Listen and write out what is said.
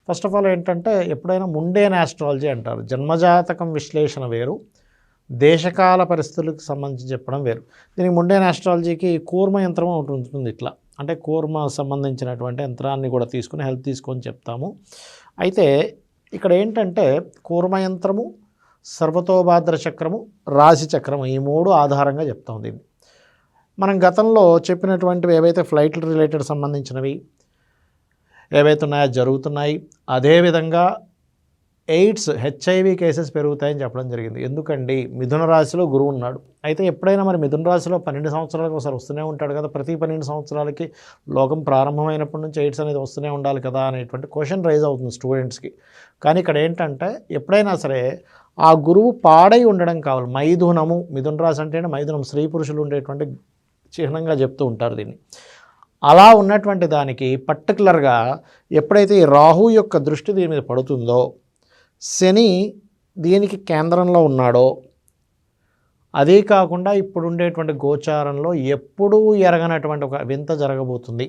First of all ఏంటంటే ఎప్పుడైనా mundane astrology అంటారు. జన్మజాతకం విశ్లేషణ వేరు, దేశకాల పరిస్థితులకు సంబంధించి చెప్పడం వేరు. దీనికి ముండేన్ ఆస్ట్రాలజీకి కూర్మ యంత్రం ఒకటి ఉంటుంది. ఇట్లా అంటే కూర్మ సంబంధించినటువంటి యంత్రాన్ని కూడా తీసుకుని హెల్ప్ తీసుకొని చెప్తాము. అయితే ఇక్కడ ఏంటంటే కూర్మ యంత్రము, సర్వతోభాద్ర చక్రము, రాశి చక్రము ఈ 3 ఆధారంగా చెప్తాం దీన్ని. మనం గతంలో చెప్పినటువంటివి ఏవైతే ఫ్లైట్ రిలేటెడ్ సంబంధించినవి ఏవైతే ఉన్నాయో జరుగుతున్నాయి. అదేవిధంగా ఎయిడ్స్, హెచ్ఐవి కేసెస్ పెరుగుతాయని చెప్పడం జరిగింది. ఎందుకండి, మిథున రాశిలో గురువు ఉన్నాడు. అయితే ఎప్పుడైనా మరి మిథున రాశిలో 12 సంవత్సరాలకు ఒకసారి వస్తూనే ఉంటాడు కదా, ప్రతి 12 సంవత్సరాలకి లోకం ప్రారంభమైనప్పటి నుంచి ఎయిడ్స్ అనేది వస్తూనే ఉండాలి కదా అనేటువంటి క్వశ్చన్ రైజ్ అవుతుంది స్టూడెంట్స్కి. కానీ ఇక్కడ ఏంటంటే ఎప్పుడైనా సరే ఆ గురువు పాడై ఉండడం కావాలి. మైథునము, మిథున రాశి అంటే మైథునం స్త్రీ పురుషులు ఉండేటువంటి చిహ్నంగా చెప్తూ ఉంటారు దీన్ని. అలా ఉన్నటువంటి దానికి పర్టికులర్గా ఎప్పుడైతే ఈ రాహు యొక్క దృష్టి దీని మీద పడుతుందో, శని దీనికి కేంద్రంలో ఉన్నాడో, అదే కాకుండా ఇప్పుడు ఉండేటువంటి గోచారంలో ఎప్పుడూ ఎరగనటువంటి ఒక వింత జరగబోతుంది.